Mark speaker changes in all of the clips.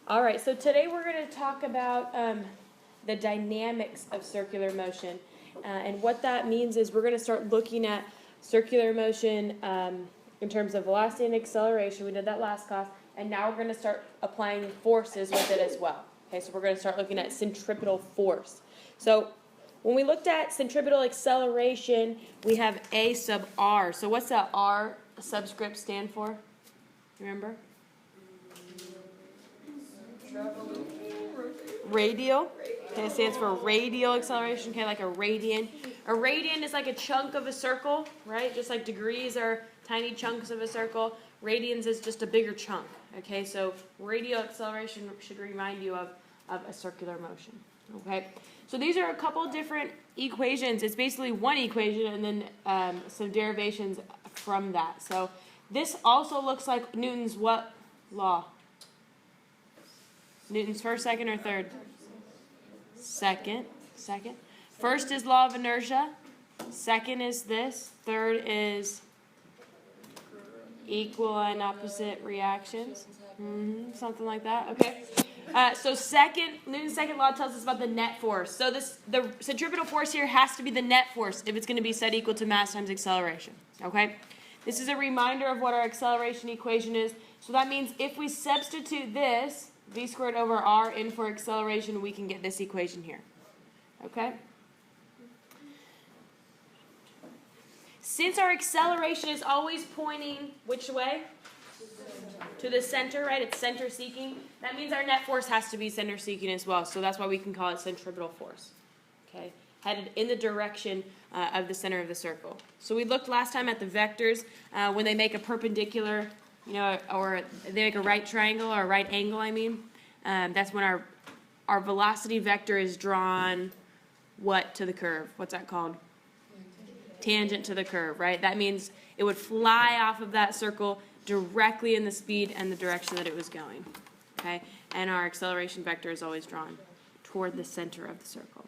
Speaker 1: All right, so today we're going to talk about the dynamics of circular motion. And what that means is we're going to start looking at circular motion in terms of velocity and acceleration. We did that last class. And now we're going to start applying forces with it as well. Okay, so we're going to start looking at centripetal force. So when we looked at centripetal acceleration, we have A sub r. So what's that R subscript stand for? Remember? Radial. Okay, it stands for radial acceleration, okay, like a radian. A radian is like a chunk of a circle, right? Just like degrees are tiny chunks of a circle. Radians is just a bigger chunk, okay? So radial acceleration should remind you of a circular motion, okay? So these are a couple different equations. It's basically one equation and then some derivations from that. So this also looks like Newton's what law? Newton's first, second, or third? Second. First is law of inertia. Second is this. Third is equal and opposite reactions. Something like that. Okay. So Newton's second law tells us about the net force. So the centripetal force here has to be the net force if it's going to be set equal to mass times acceleration. Okay. This is a reminder of what our acceleration equation is. So that means if we substitute this, v squared over r, in for acceleration, we can get this equation here. Okay? Since our acceleration is always pointing which way? To the center, right? It's center seeking. That means our net force has to be center seeking as well. So that's why we can call it centripetal force. Okay? Headed in the direction of the center of the circle. So we looked last time at the vectors when they make a perpendicular, or they make a right triangle or a right angle, that's when our velocity vector is drawn what to the curve? What's that called? Tangent to the curve, right? That means it would fly off of that circle directly in the speed and the direction that it was going. Okay? And our acceleration vector is always drawn toward the center of the circle.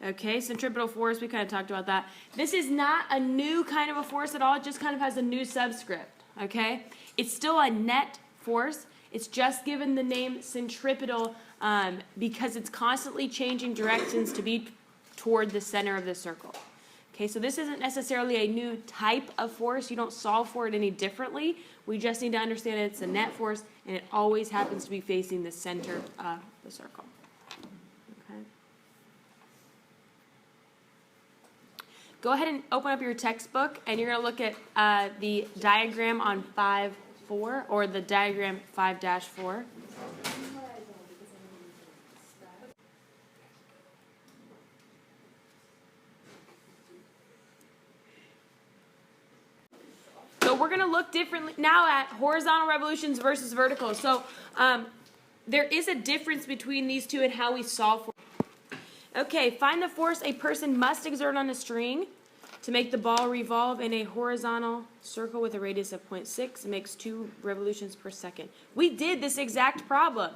Speaker 1: Okay, centripetal force, we kind of talked about that. This is not a new kind of a force at all. It just kind of has a new subscript, okay? It's still a net force. It's just given the name centripetal because it's constantly changing directions to be toward the center of the circle. Okay, so this isn't necessarily a new type of force. You don't solve for it any differently. We just need to understand it's a net force, and it always happens to be facing the center of the circle. Go ahead and open up your textbook, and you're going to look at the diagram on 5.4, or the diagram 5-4. So we're going to look differently now at horizontal revolutions versus vertical. So there is a difference between these two and how we solve for. Okay, find the force a person must exert on a string to make the ball revolve in a horizontal circle with a radius of 0.6. It makes 2 revolutions per second. We did this exact problem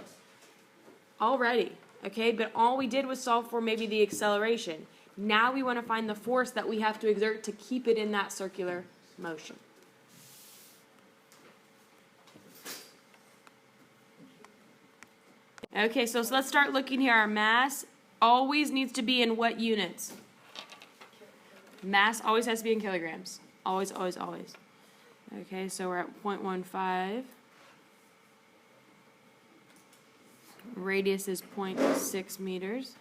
Speaker 1: already, okay? But all we did was solve for maybe the acceleration. Now we want to find the force that we have to exert to keep it in that circular motion. Okay, so let's start looking here. Our mass always needs to be in what units? Mass always has to be in kilograms. Always, always, always. Okay, so we're at 0.15. Radius is 0.6 meters.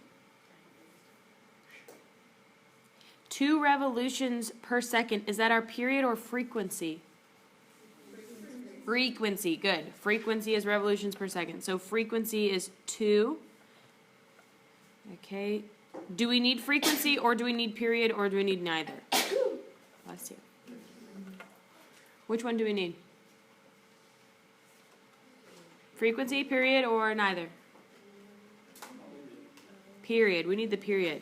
Speaker 1: 2 revolutions per second. Is that our period or frequency? Frequency, good. Frequency is revolutions per second. So frequency is 2. Okay. Do we need frequency, or do we need period, or do we need neither? Let's see. Which one do we need? Frequency, period, or neither? Period. We need the period.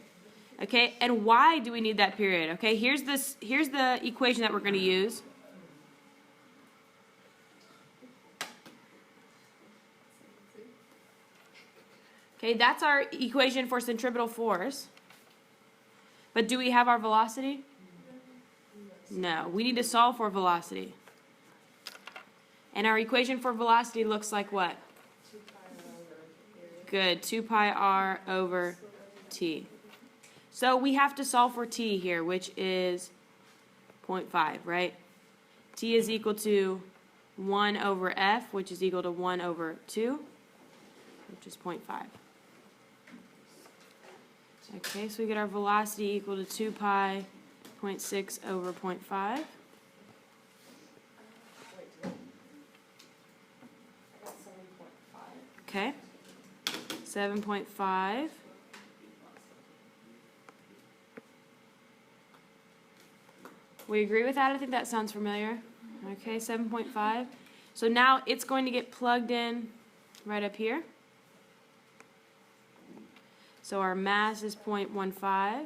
Speaker 1: Okay, and why do we need that period? Okay, here's the equation that we're going to use. Okay, that's our equation for centripetal force. But do we have our velocity? No, we need to solve for velocity. And our equation for velocity looks like what? Good, 2 pi r over t. So we have to solve for t here, which is 0.5, right? T is equal to 1 over f, which is equal to 1 over 2, which is 0.5. Okay, so we get our velocity equal to 2 pi 0.6 over 0.5. Okay, 7.5. We agree with that? I think that sounds familiar. Okay, 7.5. So now it's going to get plugged in right up here. So our mass is 0.15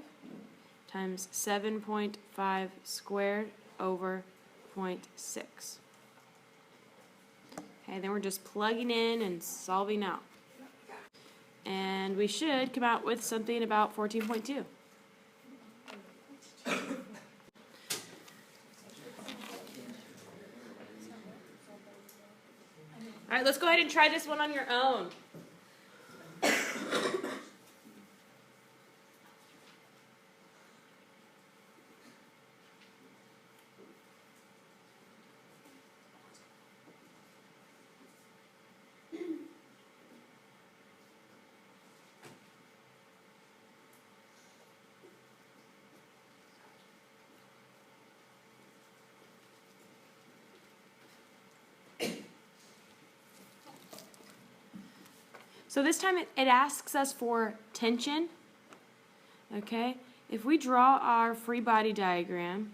Speaker 1: times 7.5 squared over 0.6. Okay, then we're just plugging in and solving out. And we should come out with something about 14.2. All right, let's go ahead and try this one on your own. So this time it asks us for tension. Okay, if we draw our free body diagram,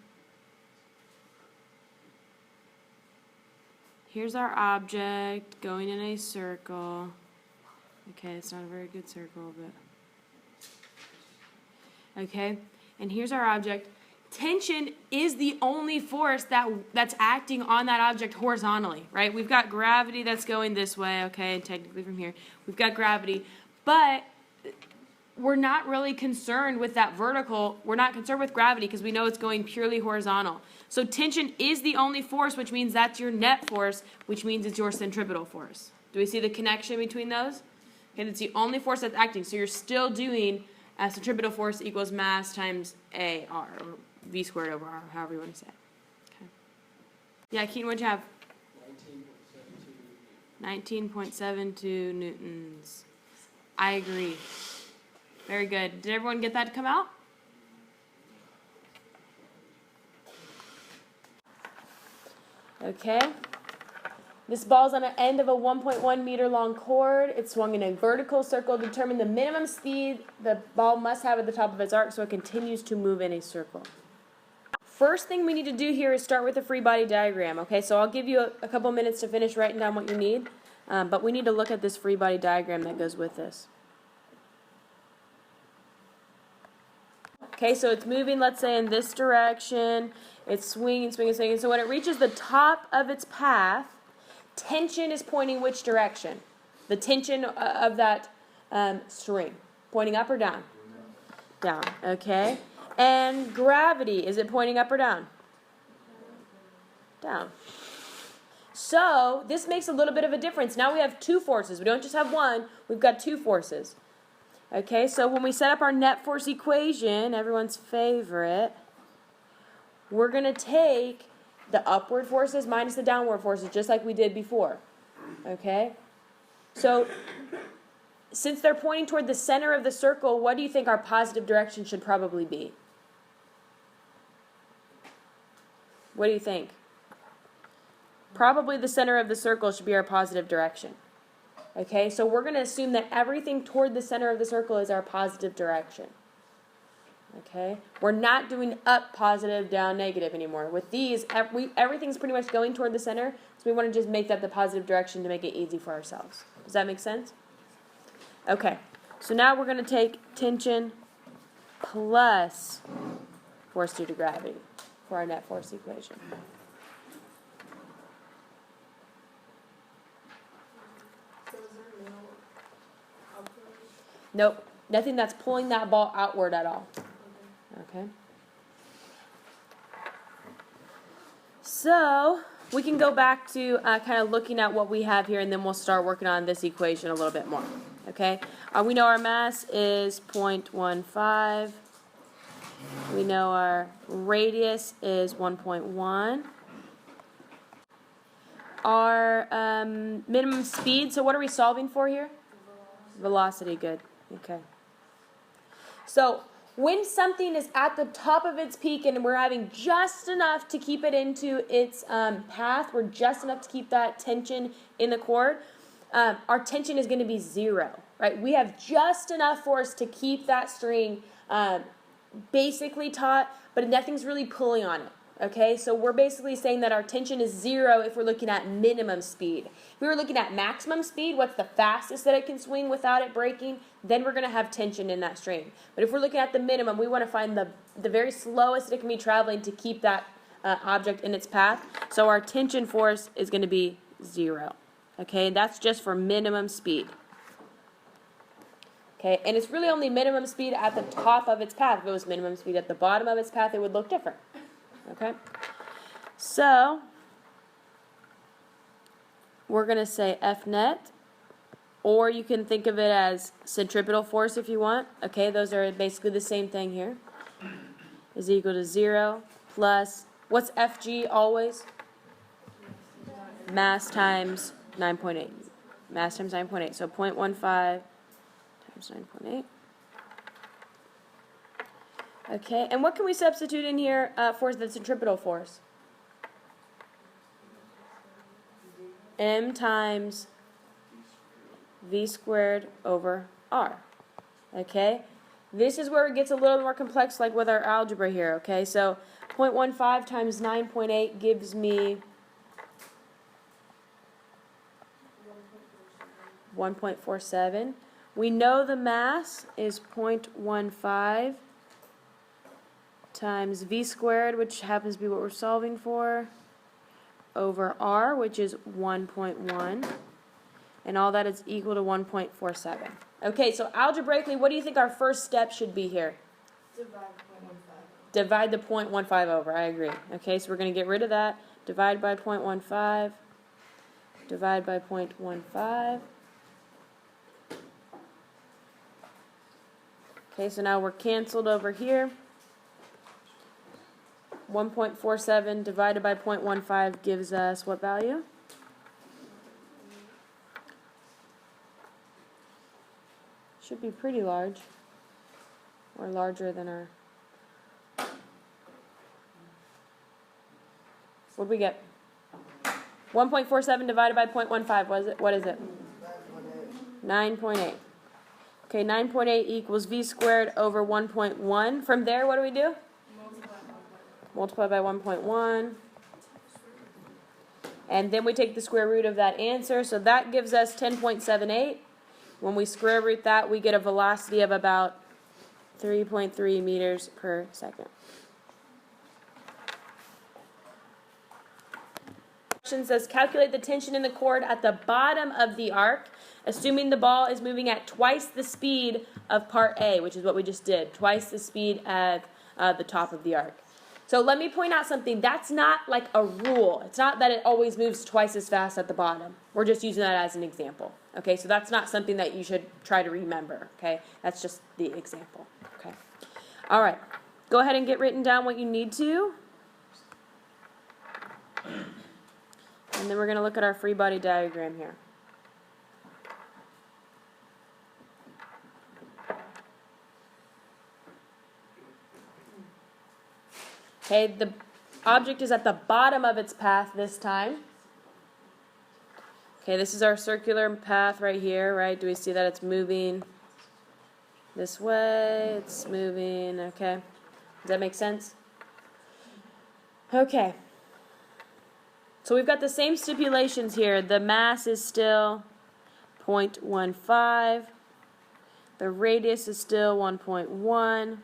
Speaker 1: here's our object going in a circle. Okay, it's not a very good circle, but okay, and here's our object. Tension is the only force that's acting on that object horizontally, right? We've got gravity that's going this way, okay, and technically from here. We've got gravity, but we're not really concerned with that vertical. We're not concerned with gravity because we know it's going purely horizontal. So tension is the only force, which means that's your net force, which means it's your centripetal force. Do we see the connection between those? Okay, it's the only force that's acting. So you're still doing a centripetal force equals mass times AR, or V squared over R, however you want to say it. Okay. Yeah, Keaton, what'd you have? 19.72 newtons. I agree. Very good. Did everyone get that to come out? Okay. This ball's on the end of a 1.1 meter long cord. It's swung in a vertical circle. Determine the minimum speed the ball must have at the top of its arc so it continues to move in a circle. First thing we need to do here is start with a free body diagram. Okay, so I'll give you a couple minutes to finish writing down what you need, but we need to look at this free body diagram that goes with this. Okay, so it's moving, let's say, in this direction. It's swinging, swinging, swinging. So when it reaches the top of its path, tension is pointing which direction? The tension of that string. Pointing up or down? Down, okay. And gravity, is it pointing up or down? Down. So this makes a little bit of a difference. Now we have two forces. We don't just have one, we've got two forces. Okay, so when we set up our net force equation, everyone's favorite, we're going to take the upward forces minus the downward forces, just like we did before. Okay? So since they're pointing toward the center of the circle, what do you think our positive direction should probably be? What do you think? Probably the center of the circle should be our positive direction. Okay, so we're going to assume that everything toward the center of the circle is our positive direction. Okay, we're not doing up positive, down negative anymore. With these, everything's pretty much going toward the center, so we want to just make that the positive direction to make it easy for ourselves. Does that make sense? Okay, so now we're going to take tension plus force due to gravity for our net force equation. Nope, nothing that's pulling that ball outward at all. Okay. So, we can go back to kind of looking at what we have here, and then we'll start working on this equation a little bit more. Okay? We know our mass is 0.15. We know our radius is 1.1. Our minimum speed, so what are we solving for here? Velocity, good. Okay. So when something is at the top of its peak and we're having just enough to keep it into its path, we're just enough to keep that tension in the cord, our tension is going to be 0, right? We have just enough force to keep that string basically taut, but nothing's really pulling on it. Okay, so we're basically saying that our tension is 0 if we're looking at minimum speed. If we were looking at maximum speed, what's the fastest that it can swing without it breaking, then we're going to have tension in that string. But if we're looking at the minimum, we want to find the very slowest it can be traveling to keep that object in its path. So our tension force is going to be 0. Okay, that's just for minimum speed. Okay, and it's really only minimum speed at the top of its path. If it was minimum speed at the bottom of its path, it would look different. Okay, so we're going to say F net, or you can think of it as centripetal force if you want. Okay, those are basically the same thing here. Is equal to 0 plus, what's Fg always? Mass times 9.8. Mass times 9.8, so 0.15 times 9.8. Okay, and what can we substitute in here for the centripetal force? M times V squared over R. Okay, this is where it gets a little more complex, like with our algebra here. Okay, so 0.15 times 9.8 gives me 1.47. We know the mass is 0.15 times V squared, which happens to be what we're solving for, over R, which is 1.1, and all that is equal to 1.47. Okay, so algebraically, what do you think our first step should be here? Divide the 0.15 over, I agree. Okay, so we're going to get rid of that. Divide by 0.15, divide by 0.15. Okay, so now we're canceled over here. 1.47 divided by 0.15 gives us what value? Should be pretty large, or larger than our... What did we get? 1.47 divided by 0.15, what is it? 9.8. Okay, 9.8 equals V squared over 1.1. From there, what do we do? Multiply by 1.1. And then we take the square root of that answer. So that gives us 10.78. When we square root that, we get a velocity of about 3.3 meters per second. Question says, calculate the tension in the cord at the bottom of the arc, assuming the ball is moving at twice the speed of part A, which is what we just did, twice the speed at the top of the arc. So let me point out something. That's not like a rule. It's not that it always moves twice as fast at the bottom. We're just using that as an example. Okay, so that's not something that you should try to remember. Okay, that's just the example. Okay, all right. Go ahead and get written down what you need to. And then we're going to look at our free body diagram here. Okay, the object is at the bottom of its path this time. Okay, this is our circular path right here, right? Do we see that it's moving this way? It's moving, okay. Does that make sense? Okay. So we've got the same stipulations here. The mass is still 0.15. The radius is still 1.1.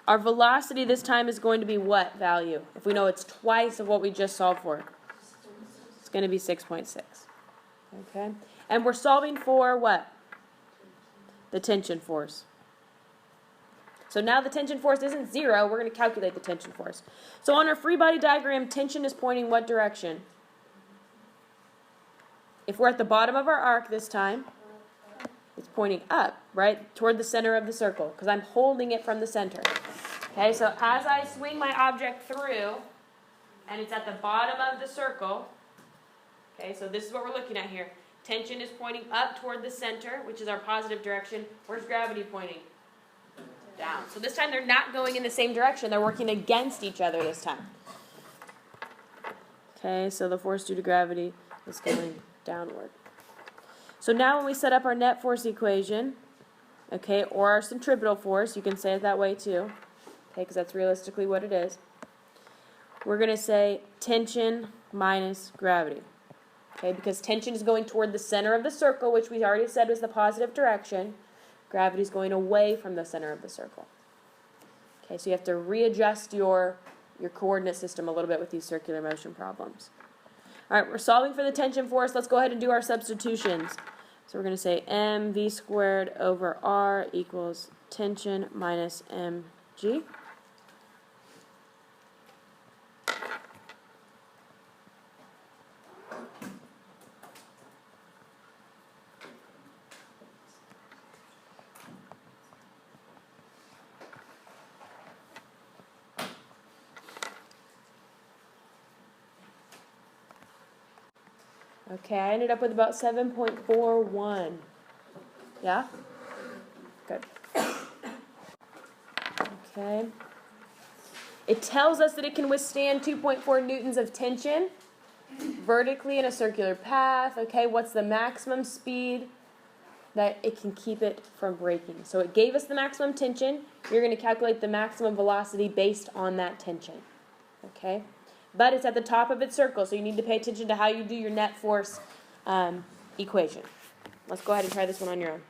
Speaker 1: Our velocity this time is going to be what value? If we know it's twice of what we just solved for. It's going to be 6.6. Okay? And we're solving for what? The tension force. So now the tension force isn't 0. We're going to calculate the tension force. So on our free body diagram, tension is pointing what direction? if we're at the bottom of our arc this time, it's pointing up, right, toward the center of the circle, because I'm holding it from the center. Okay, so as I swing my object through, and it's at the bottom of the circle, okay, so this is what we're looking at here. Tension is pointing up toward the center, which is our positive direction. Where's gravity pointing? Down. So this time they're not going in the same direction. They're working against each other this time. Okay, so the force due to gravity is going downward. So now when we set up our net force equation, okay, or our centripetal force, you can say it that way too, okay, because that's realistically what it is. We're going to say tension minus gravity. Okay, because tension is going toward the center of the circle, which we already said was the positive direction. Gravity is going away from the center of the circle. Okay, so you have to readjust your coordinate system a little bit with these circular motion problems. All right, we're solving for the tension force. Let's go ahead and do our substitutions. So we're going to say mv squared over r equals tension minus mg. Okay, I ended up with about 7.41. Yeah? Good. Okay. It tells us that it can withstand 2.4 newtons of tension vertically in a circular path. Okay, what's the maximum speed that it can keep it from breaking? So it gave us the maximum tension. You're going to calculate the maximum velocity based on that tension. Okay? But it's at the top of its circle, so you need to pay attention to how you do your net force equation. Let's go ahead and try this one on your own.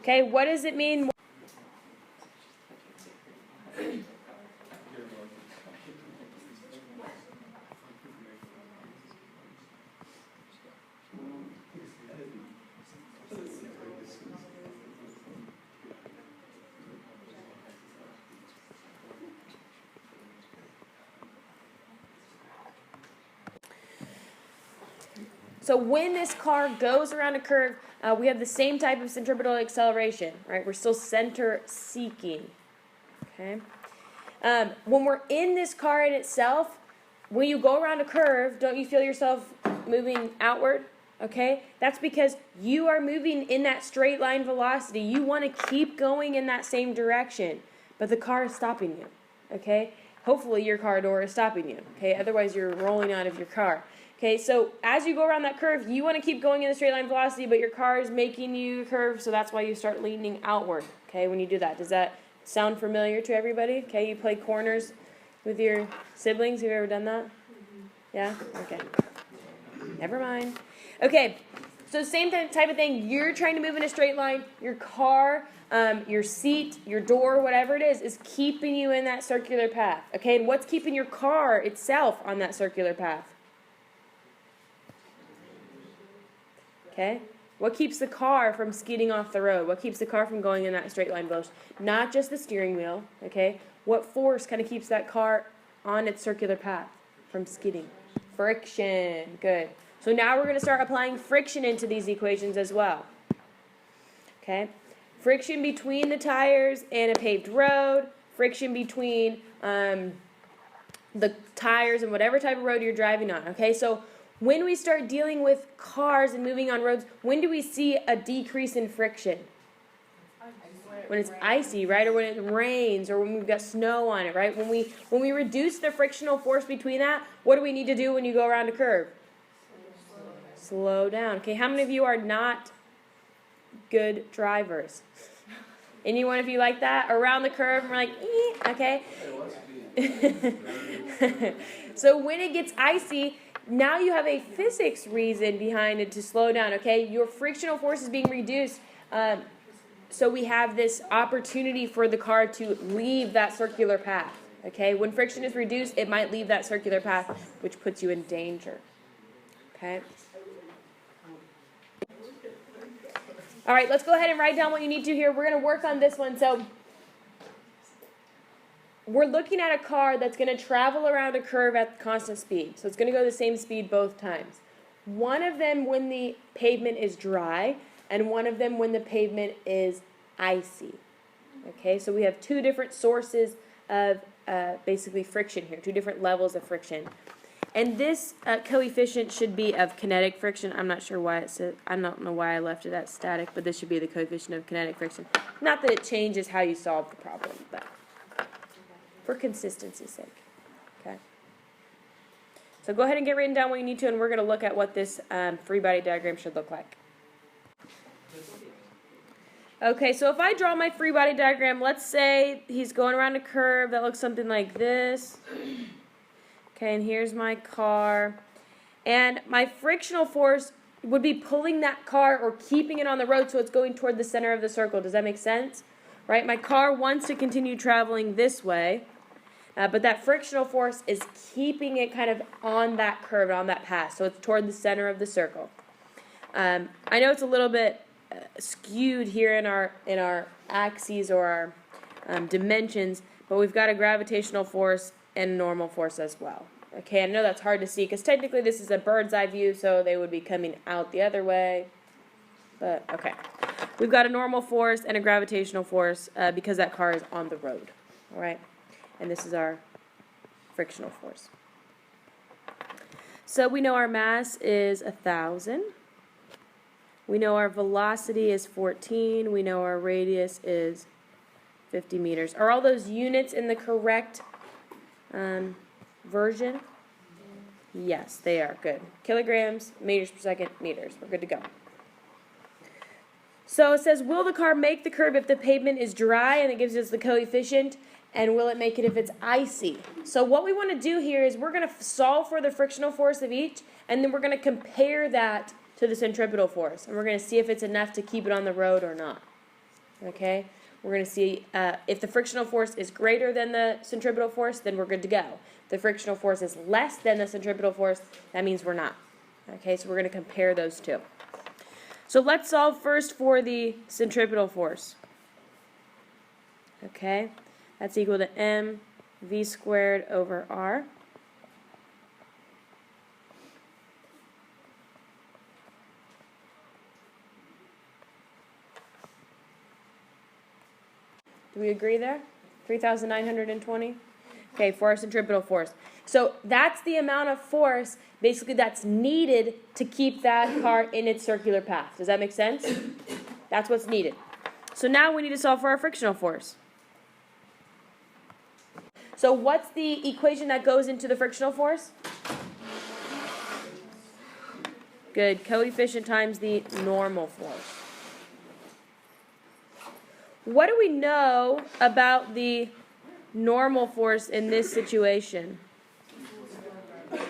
Speaker 1: Okay, what does it mean? So when this car goes around a curve, we have the same type of centripetal acceleration, right? We're still center seeking, okay? When we're in this car in itself, when you go around a curve, don't you feel yourself moving outward, okay? That's because you are moving in that straight line velocity. You want to keep going in that same direction, but the car is stopping you, okay? Hopefully your car door is stopping you, okay? Otherwise you're rolling out of your car. Okay, so as you go around that curve, you want to keep going in a straight line velocity, but your car is making you curve, so that's why you start leaning outward, okay, when you do that. Does that sound familiar to everybody? Okay, you play corners with your siblings. Have you ever done that? Yeah? Okay. Never mind. Okay, so same type of thing. You're trying to move in a straight line. Your car, your seat, your door, whatever it is keeping you in that circular path. Okay, and what's keeping your car itself on that circular path? Okay? What keeps the car from skidding off the road? What keeps the car from going in that straight line velocity? Not just the steering wheel, okay? What force kind of keeps that car on its circular path from skidding? Friction. Good. So now we're going to start applying friction into these equations as well. Okay? Friction between the tires and a paved road. Friction between the tires and whatever type of road you're driving on. Okay? So when we start dealing with cars and moving on roads, when do we see a decrease in friction? When it's icy, right? Or when it rains, or when we've got snow on it, right? When we reduce the frictional force between that, what do we need to do when you go around a curve? Slow down. Okay, how many of you are not good drivers? Anyone of you like that? Around the curve, and we're like, okay? So when it gets icy, now you have a physics reason behind it to slow down, okay? Your frictional force is being reduced. So we have this opportunity for the car to leave that circular path, okay? When friction is reduced, it might leave that circular path, which puts you in danger, okay? All right, let's go ahead and write down what you need to here. We're going to work on this one. So we're looking at a car that's going to travel around a curve at constant speed. So it's going to go the same speed both times. One of them when the pavement is dry, and one of them when the pavement is icy. Okay, so we have two different sources of basically friction here, two different levels of friction. And this coefficient should be of kinetic friction. I'm not sure why it says, I don't know why I left it at static, but this should be the coefficient of kinetic friction. Not that it changes how you solve the problem, but for consistency's sake. Okay. So go ahead and get written down what you need to, and we're going to look at what this free body diagram should look like. Okay, so if I draw my free body diagram, let's say he's going around a curve that looks something like this. Okay, and here's my car. And my frictional force would be pulling that car or keeping it on the road so it's going toward the center of the circle. Does that make sense? Right? My car wants to continue traveling this way, but that frictional force is keeping it kind of on that curve, on that path, so it's toward the center of the circle. I know it's a little bit skewed here in our axes or our dimensions, but we've got a gravitational force and normal force as well. Okay, I know that's hard to see because technically this is a bird's eye view, so they would be coming out the other way. But okay, we've got a normal force and a gravitational force because that car is on the road. All right, and this is our frictional force. So we know our mass is 1,000. We know our velocity is 14. We know our radius is 50 meters. Are all those units in the correct version? Yes, they are. Good. Kilograms, meters per second, meters. We're good to go. So it says, will the car make the curve if the pavement is dry? And it gives us the coefficient. And will it make it if it's icy? So what we want to do here is we're going to solve for the frictional force of each, and then we're going to compare that to the centripetal force. And we're going to see if it's enough to keep it on the road or not. Okay? We're going to see if the frictional force is greater than the centripetal force, then we're good to go. If the frictional force is less than the centripetal force, that means we're not. Okay, so we're going to compare those two. So let's solve first for the centripetal force. Okay, that's equal to mv squared over r. Do we agree there? 3,920? Okay, for our centripetal force. So that's the amount of force, basically, that's needed to keep that car in its circular path. Does that make sense? That's what's needed. So now we need to solve for our frictional force. So what's the equation that goes into the frictional force? Good. Coefficient times the normal force. What do we know about the normal force in this situation?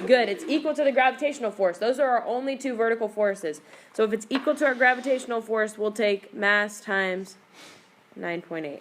Speaker 1: Good. It's equal to the gravitational force. Those are our only two vertical forces. So if it's equal to our gravitational force, we'll take mass times 9.8.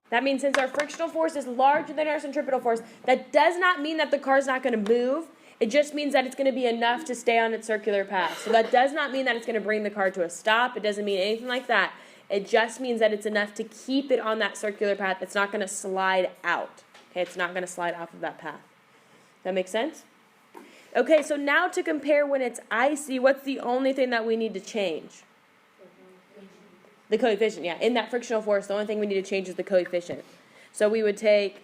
Speaker 1: That means since our frictional force is larger than our centripetal force, that does not mean that the car is not going to move. It just means that it's going to be enough to stay on its circular path. So that does not mean that it's going to bring the car to a stop. It doesn't mean anything like that. It just means that it's enough to keep it on that circular path. It's not going to slide out. Okay, it's not going to slide off of that path. That make sense? Okay, so now to compare when it's icy, what's the only thing that we need to change? The coefficient, yeah. In that frictional force, the only thing we need to change is the coefficient. So we would take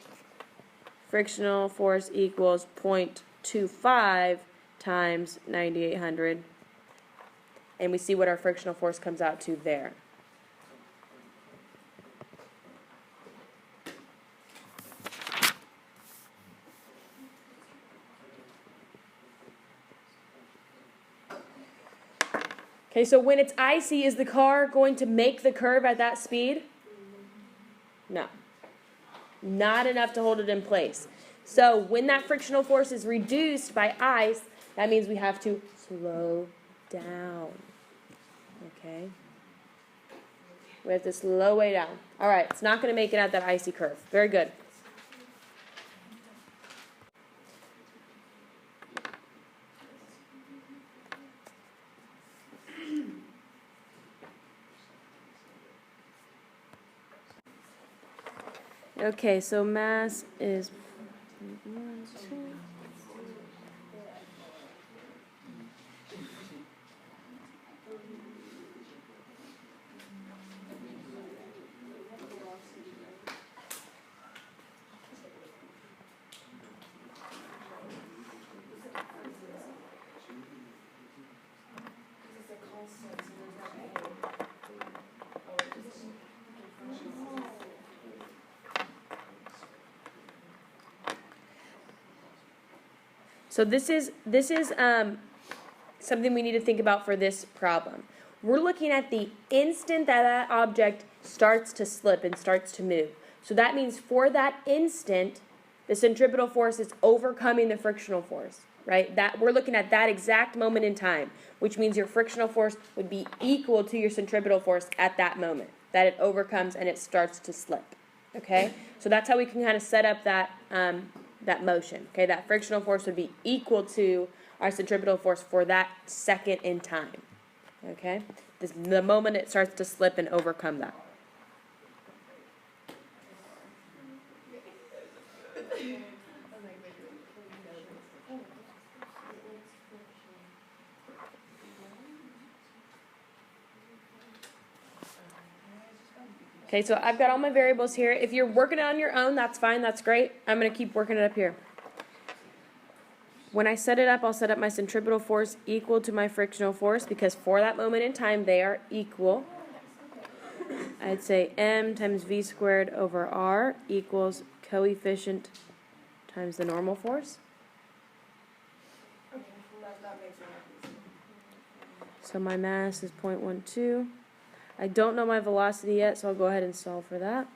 Speaker 1: frictional force equals 0.25 times 9,800 and we see what our frictional force comes out to there. Okay, so when it's icy, is the car going to make the curve at that speed? No. Not enough to hold it in place. So when that frictional force is reduced by ice, that means we have to slow down. Okay? We have to slow way down. All right, it's not going to make it at that icy curve. Very good. Okay, so mass is 1, 2. So this is something we need to think about for this problem. We're looking at the instant that that object starts to slip and starts to move. So that means for that instant, the centripetal force is overcoming the frictional force, right? That we're looking at that exact moment in time, which means your frictional force would be equal to your centripetal force at that moment, that it overcomes and it starts to slip, okay? So that's how we can kind of set up that motion, okay? That frictional force would be equal to our centripetal force for that second in time, okay? The moment it starts to slip and overcome that. Okay, so I've got all my variables here. If you're working it on your own, that's fine, that's great. I'm going to keep working it up here. When I set it up, I'll set up my centripetal force equal to my frictional force because for that moment in time, they are equal. I'd say m times v squared over r equals coefficient times the normal force. So my mass is 0.12. I don't know my velocity yet, so I'll go ahead and solve for that.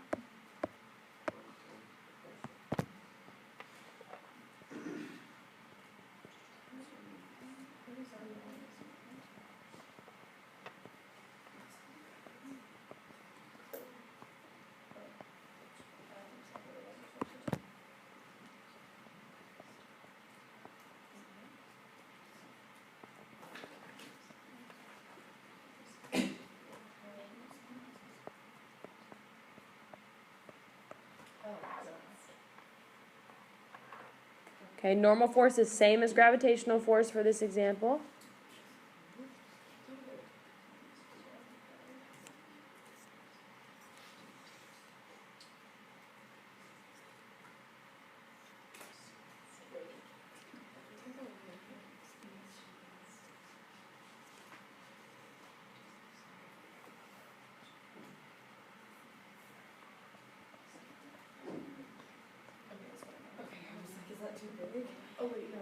Speaker 1: Okay, normal force is same as gravitational force for this example.
Speaker 2: Is that too big? Oh wait, no,